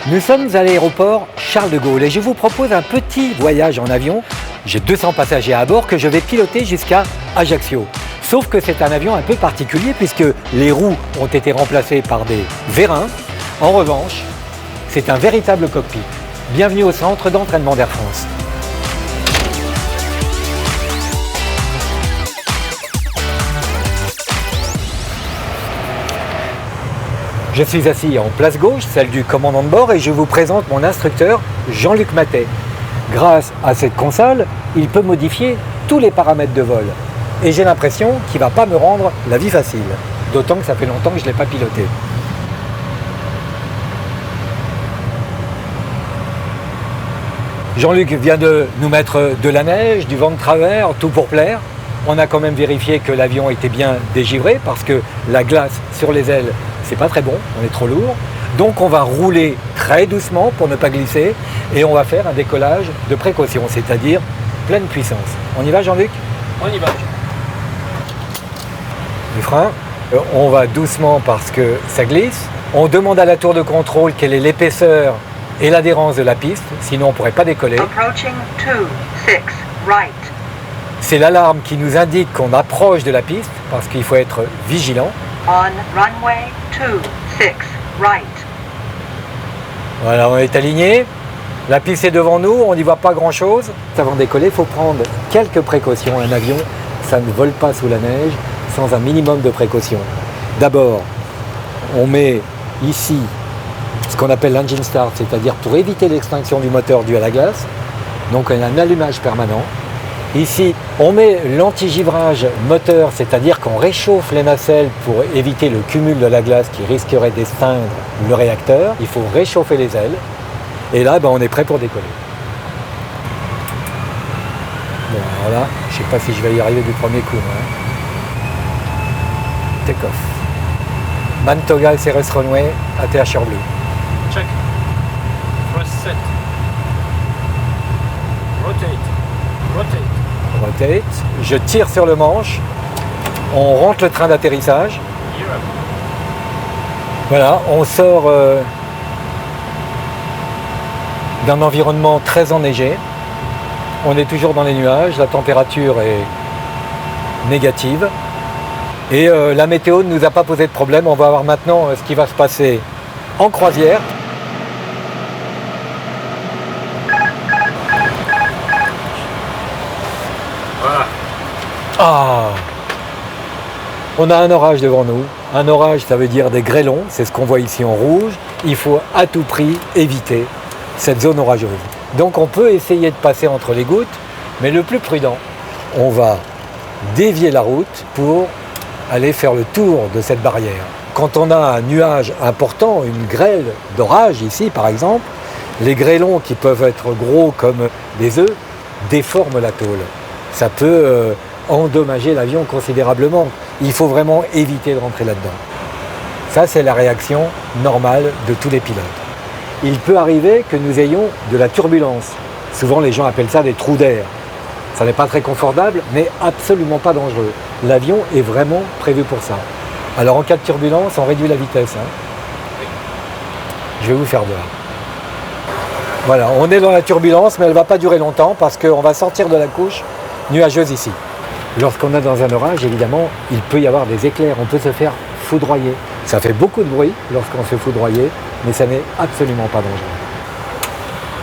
Nous sommes à l'aéroport Charles de Gaulle et je vous propose un petit voyage en avion. J'ai 200 passagers à bord que je vais piloter jusqu'à Ajaccio. Sauf que c'est un avion un peu particulier puisque les roues ont été remplacées par des vérins. En revanche, c'est un véritable cockpit. Bienvenue au centre d'entraînement d'Air France. Je suis assis en place gauche, celle du commandant de bord, et je vous présente mon instructeur Jean-Luc Matet. Grâce à cette console, il peut modifier tous les paramètres de vol. Et j'ai l'impression qu'il ne va pas me rendre la vie facile. D'autant que ça fait longtemps que je ne l'ai pas piloté. Jean-Luc vient de nous mettre de la neige, du vent de travers, tout pour plaire. On a quand même vérifié que l'avion était bien dégivré parce que la glace sur les ailes, c'est pas très bon, on est trop lourd. Donc on va rouler très doucement pour ne pas glisser et on va faire un décollage de précaution, c'est-à-dire pleine puissance. On y va, Jean-Luc? On y va. Du frein. On va doucement parce que ça glisse. On demande à la tour de contrôle quelle est l'épaisseur et l'adhérence de la piste, sinon on ne pourrait pas décoller. Approaching 26 right. C'est l'alarme qui nous indique qu'on approche de la piste parce qu'il faut être vigilant. On runway 26 right. Voilà, on est aligné. La piste est devant nous, on n'y voit pas grand-chose. Avant de décoller, il faut prendre quelques précautions. Un avion, ça ne vole pas sous la neige sans un minimum de précautions. D'abord, on met ici ce qu'on appelle l'engine start, c'est-à-dire pour éviter l'extinction du moteur dû à la glace. Donc on a un allumage permanent. Ici, on met l'anti-givrage moteur, c'est-à-dire qu'on réchauffe les nacelles pour éviter le cumul de la glace qui risquerait d'extinguer le réacteur. Il faut réchauffer les ailes. Et là, on est prêt pour décoller. Bon, alors là, je ne sais pas si je vais y arriver du premier coup. Take off. Mantoga SRS Runway, ATH Blue. Check. Thrust set. Rotate. Rotate. Rotate. Je tire sur le manche. On rentre le train d'atterrissage. Europe. Voilà, on sort d'un environnement très enneigé. On est toujours dans les nuages, la température est négative. Et la météo ne nous a pas posé de problème. On va voir maintenant ce qui va se passer en croisière. Voilà. Ah! On a un orage devant nous. Un orage, ça veut dire des grêlons. C'est ce qu'on voit ici en rouge. Il faut à tout prix éviter cette zone orageuse. Donc on peut essayer de passer entre les gouttes, mais le plus prudent, on va dévier la route pour aller faire le tour de cette barrière. Quand on a un nuage important, une grêle d'orage ici par exemple, les grêlons qui peuvent être gros comme des œufs déforment la tôle. Ça peut endommager l'avion considérablement. Il faut vraiment éviter de rentrer là-dedans. Ça, c'est la réaction normale de tous les pilotes. Il peut arriver que nous ayons de la turbulence. Souvent, les gens appellent ça des trous d'air. Ça n'est pas très confortable, mais absolument pas dangereux. L'avion est vraiment prévu pour ça. Alors, en cas de turbulence, on réduit la vitesse. Je vais vous faire voir. Voilà, on est dans la turbulence, mais elle ne va pas durer longtemps parce qu'on va sortir de la couche nuageuse ici. Lorsqu'on est dans un orage, évidemment, il peut y avoir des éclairs. On peut se faire foudroyer. Ça fait beaucoup de bruit lorsqu'on se fait foudroyer, mais ça n'est absolument pas dangereux.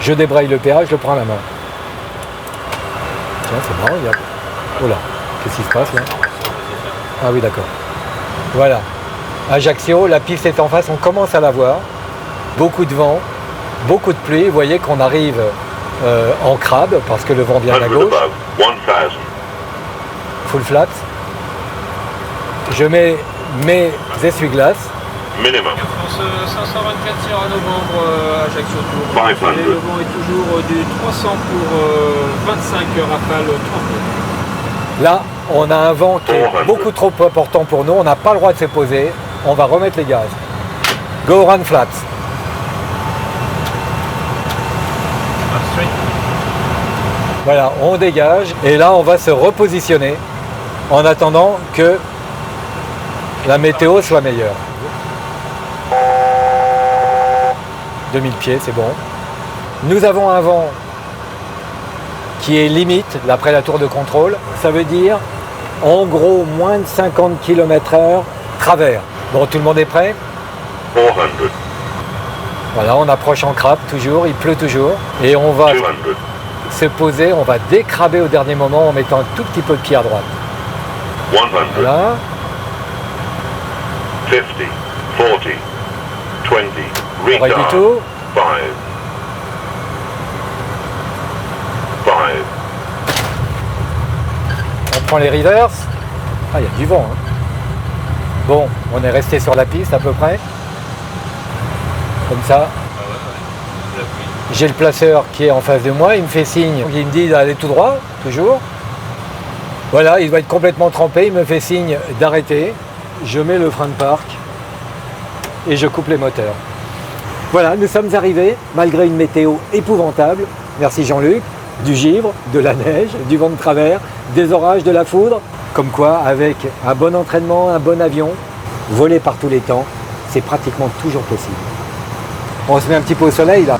Je débraye le péage, je le prends à la main. Tiens, c'est marrant, il y a... Oh là, qu'est-ce qui se passe là? Ah oui, d'accord. Voilà. Ajaccio, la piste est en face, on commence à la voir. Beaucoup de vent, beaucoup de pluie. Vous voyez qu'on arrive en crabe parce que le vent vient de la gauche. Full flat. Je mets mes essuie-glaces. Minimum. Air France 524 Sierra Novembre Ajaccio Tour. Et le vent est toujours du 300 pour 25 rafales 30. Là, on a un vent qui est beaucoup trop important pour nous. On n'a pas le droit de se poser. On va remettre les gaz. Go run flaps. Voilà, on dégage. Et là, on va se repositionner en attendant que la météo soit meilleure. 2000 pieds, c'est bon. Nous avons un vent qui est limite, d'après la tour de contrôle. Ça veut dire, en gros, moins de 50 km/h travers. Bon, tout le monde est prêt? 400, Voilà, on approche en crabe toujours, il pleut toujours. Et on va 200, se poser, on va décraber au dernier moment en mettant un tout petit peu de pied à droite. 100, Voilà, 50, 40, 20, oreille du retard, tout. 5, 5, On prend les reverse. Ah, il y a du vent. Hein. Bon, on est resté sur la piste à peu près. Comme ça. J'ai le placeur qui est en face de moi, il me fait signe, il me dit d'aller tout droit, toujours. Voilà, il doit être complètement trempé, il me fait signe d'arrêter. Je mets le frein de parc et je coupe les moteurs. Voilà, nous sommes arrivés, malgré une météo épouvantable. Merci Jean-Luc, du givre, de la neige, du vent de travers, des orages, de la foudre. Comme quoi, avec un bon entraînement, un bon avion, voler par tous les temps, c'est pratiquement toujours possible. On se met un petit peu au soleil là.